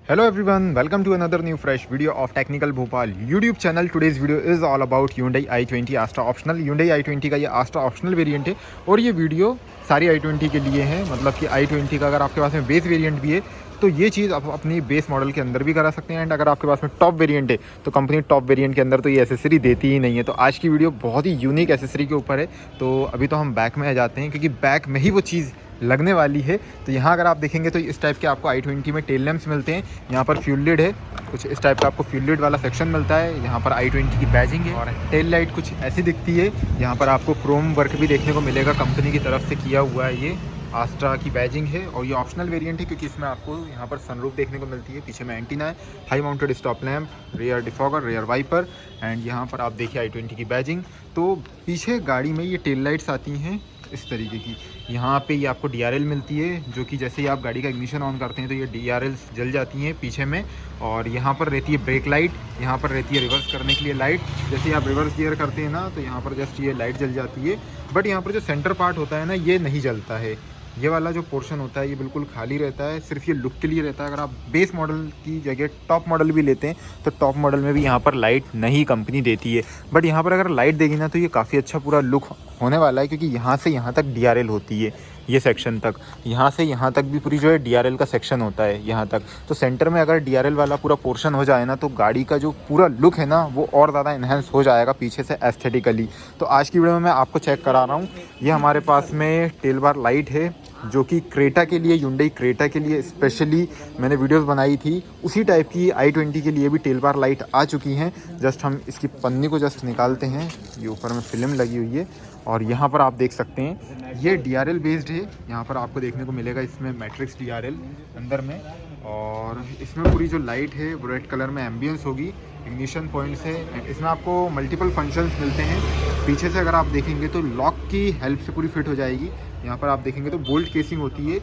Hello everyone, welcome to another new fresh video of Technical Bhopal YouTube channel. Today's video is all about Hyundai i20 Astra optional. Hyundai i20 का ये Astra optional variant है और ये video सारी i20 के लिए है। मतलब कि i20 का अगर आपके पास में बेस वेरिएंट भी है तो ये चीज़ आप अपनी बेस मॉडल के अंदर भी करा सकते हैं। एंड अगर आपके पास में टॉप वेरिएंट है तो कंपनी टॉप वेरिएंट के अंदर तो ये एसेसरी देती ही नहीं है। तो आज की वीडियो बहुत ही यूनिक एसेसरी के ऊपर है। तो अभी तो हम बैक में आ जाते हैं क्योंकि बैक में ही वो चीज़ लगने वाली है। तो यहाँ अगर आप देखेंगे तो इस टाइप के आपको i20 में टेल लैंप्स मिलते हैं। यहाँ पर फ्यूल लिड है, कुछ इस टाइप का आपको फ्यूल लिड वाला सेक्शन मिलता है। यहाँ पर i20 की बैजिंग है और टेल लाइट कुछ ऐसी दिखती है। यहाँ पर आपको क्रोम वर्क भी देखने को मिलेगा, कंपनी की तरफ से किया हुआ है। ये आस्ट्रा की बैजिंग है और ये ऑप्शनल वेरिएंट है क्योंकि इसमें आपको यहाँ पर सनरूफ देखने को मिलती है। पीछे में एंटीना है, high mounted stop lamp, rear defogger, rear wiper and यहाँ पर आप देखिए i20 की बैजिंग। तो पीछे गाड़ी में ये टेल लाइट्स आती हैं इस तरीके की। यहाँ पे ये आपको DRL मिलती है जो कि जैसे ही आप गाड़ी का इग्निशन ऑन करते हैं तो ये DRL जल जाती हैं पीछे में। और यहाँ पर रहती है ब्रेक लाइट, यहाँ पर रहती है रिवर्स करने के लिए लाइट। जैसे ही आप रिवर्स गियर करते हैं ना तो यहाँ पर जस्ट ये लाइट जल जाती है। बट यहाँ पर जो सेंटर पार्ट होता है ना ये नहीं जलता है। ये वाला जो पोर्शन होता है ये बिल्कुल खाली रहता है, सिर्फ ये लुक के लिए रहता है। अगर आप बेस मॉडल की जगह टॉप मॉडल भी लेते हैं तो टॉप मॉडल में भी यहाँ पर लाइट नहीं कंपनी देती है। बट यहाँ पर अगर लाइट देगी ना तो ये काफ़ी अच्छा पूरा लुक होने वाला है क्योंकि यहाँ से यहाँ तक DRL होती है, ये सेक्शन तक। यहाँ से यहाँ तक भी पूरी जो है DRL का सेक्शन होता है यहाँ तक। तो सेंटर में अगर DRL वाला पूरा पोर्शन हो जाए ना तो गाड़ी का जो पूरा लुक है ना वो और ज़्यादा इन्हेंस हो जाएगा पीछे से एस्थेटिकली। तो आज की वीडियो में मैं आपको चेक करा रहा हूँ। ये हमारे पास में टेल बार लाइट है जो कि क्रेटा के लिए, Hyundai क्रेटा के लिए स्पेशली मैंने वीडियोस बनाई थी। उसी टाइप की i20 के लिए भी टेल बार लाइट आ चुकी हैं। जस्ट हम इसकी पन्नी को जस्ट निकालते हैं, ये ऊपर में फिल्म लगी हुई है और यहाँ पर आप देख सकते हैं ये DRL बेस्ड है। यहाँ पर आपको देखने को मिलेगा इसमें मैट्रिक्स DRL अंदर में। और इसमें पूरी जो लाइट है वो रेड कलर में एम्बियंस होगी, इग्निशन पॉइंट्स है। इसमें आपको मल्टीपल फंक्शंस मिलते हैं। पीछे से अगर आप देखेंगे तो लॉक की हेल्प से पूरी फिट हो जाएगी। यहाँ पर आप देखेंगे तो बोल्ट केसिंग होती है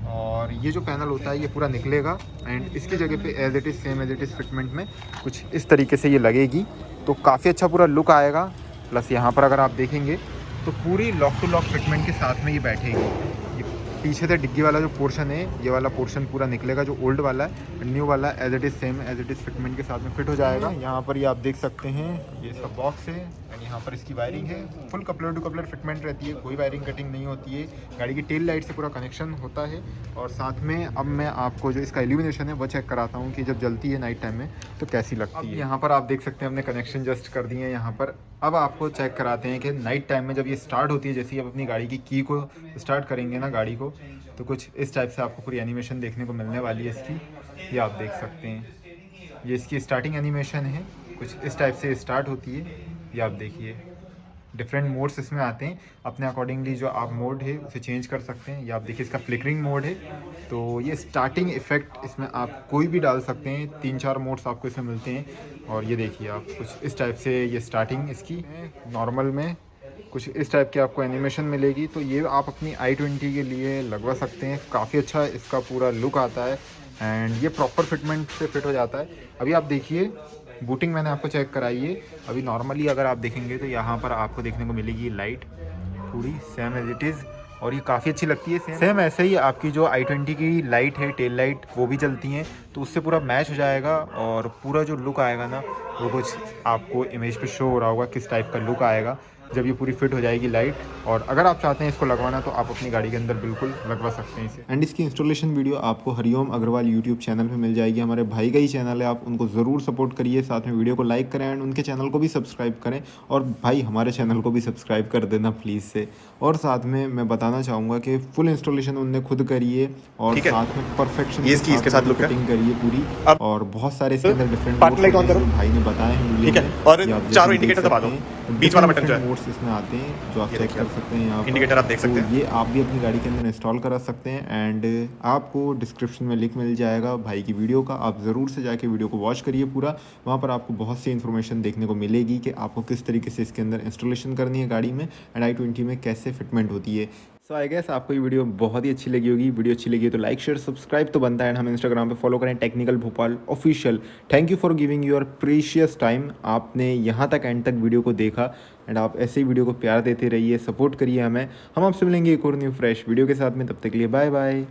और ये जो पैनल होता है ये पूरा निकलेगा एंड इसकी जगह पे as it is same as it is fitment में कुछ इस तरीके से ये लगेगी। तो काफ़ी अच्छा पूरा लुक आएगा। प्लस यहाँ पर अगर आप देखेंगे तो पूरी लॉक टू लॉक फिटमेंट के साथ में ये बैठेगी। ये पीछे से डिग्गी वाला जो पोर्शन है ये वाला पोर्शन पूरा निकलेगा, जो ओल्ड वाला है। न्यू वाला as it is same as it is fitment के साथ में फिट हो जाएगा। यहाँ पर ये आप देख सकते हैं ये इसका बॉक्स है एंड यहाँ पर इसकी वायरिंग है। Full coupler to coupler fitment रहती है, कोई वायरिंग कटिंग नहीं होती है। गाड़ी की टेल लाइट से पूरा कनेक्शन होता है। और साथ में अब मैं आपको जो इसका इल्यूमिनेशन है वो चेक कराता हूँ कि जब जलती है नाइट टाइम में तो कैसी लगती है। यहाँ पर आप देख सकते हैं हमने कनेक्शन जस्ट कर दिए हैं यहाँ पर। अब आपको चेक कराते हैं कि नाइट टाइम में जब ये स्टार्ट होती है, जैसे ही आप अपनी गाड़ी की को स्टार्ट करेंगे ना गाड़ी को, तो कुछ इस टाइप से आपको पूरी एनिमेशन देखने को मिलने वाली है इसकी। ये आप देख सकते हैं, ये इसकी स्टार्टिंग एनिमेशन है, कुछ इस टाइप से स्टार्ट होती है। ये आप देखिए डिफरेंट मोड्स इसमें आते हैं, अपने अकॉर्डिंगली जो आप मोड है उसे चेंज कर सकते हैं। ये आप देखिए इसका फ्लिकरिंग मोड है। तो ये स्टार्टिंग इफेक्ट इसमें आप कोई भी डाल सकते हैं, 3-4 मोड्स आपको इसमें मिलते हैं। और ये देखिए आप कुछ इस टाइप से ये स्टार्टिंग इसकी नॉर्मल में कुछ इस टाइप की आपको एनिमेशन मिलेगी। तो ये आप अपनी i20 के लिए लगवा सकते हैं। काफ़ी अच्छा इसका पूरा लुक आता है एंड ये प्रॉपर फिटमेंट से फिट हो जाता है। अभी आप देखिए बूटिंग मैंने आपको चेक कराई है। अभी नॉर्मली अगर आप देखेंगे तो यहाँ पर आपको देखने को मिलेगी लाइट पूरी सेम एज इट इज़ और ये काफ़ी अच्छी लगती है। सेम ऐसे ही आपकी जो i20 की लाइट है, टेल लाइट, वो भी चलती हैं तो उससे पूरा मैच हो जाएगा और पूरा जो लुक आएगा ना वो कुछ आपको इमेज पे शो हो रहा होगा किस टाइप का लुक आएगा जब ये पूरी फिट हो जाएगी लाइट। और अगर आप चाहते हैं इसको लगवाना तो आप अपनी गाड़ी के अंदर बिल्कुल लगवा सकते हैं इसे। एंड इसकी इंस्टॉलेशन वीडियो आपको हरिओम अग्रवाल यूट्यूब चैनल पे मिल जाएगी। हमारे भाई का ही चैनल है, आप उनको ज़रूर सपोर्ट करिए, साथ में वीडियो को लाइक करें एंड उनके चैनल को भी सब्सक्राइब करें। और भाई हमारे चैनल को भी सब्सक्राइब कर देना प्लीज़ से। और साथ में मैं बताना चाहूँगा कि फुल इंस्टॉलेशन उनने खुद करी है और साथ में परफेक्शन के साथ फिटिंग करी है पूरी। और बहुत सारे इसके अंदर डिफरेंट भाई ने बताए हैं वीडियो में। और चारों इंडिकेटर दबा दो, बीच वाला बटन जो है मोड्स इसमें आते हैं जो आप चेक कर सकते हैं। यहाँ इंडिकेटर आप देख सकते हैं, ये आप भी अपनी गाड़ी के अंदर इंस्टॉल करा सकते हैं। एंड आपको डिस्क्रिप्शन में लिंक मिल जाएगा भाई की वीडियो का, आप ज़रूर से जाके वीडियो को वॉच करिए पूरा। वहाँ पर आपको बहुत सी इन्फॉर्मेशन देखने को मिलेगी कि आपको किस तरीके से इसके अंदर इंस्टॉलेशन करनी है गाड़ी में एंड i20 में कैसे फिटमेंट होती है। सो आई गेस आपको ये वीडियो बहुत ही अच्छी लगी होगी। वीडियो अच्छी लगी तो लाइक शेयर सब्सक्राइब तो बनता है एंड हम इंस्टाग्राम पे फॉलो करें technical Bhopal official. Thank you for giving your precious time. आपने यहाँ तक एंड तक वीडियो को देखा एंड आप ऐसे ही वीडियो को प्यार देते रहिए, सपोर्ट करिए हमें। हम आपसे मिलेंगे एक और न्यू फ्रेश वीडियो के साथ में, तब तक के लिए बाय बाय।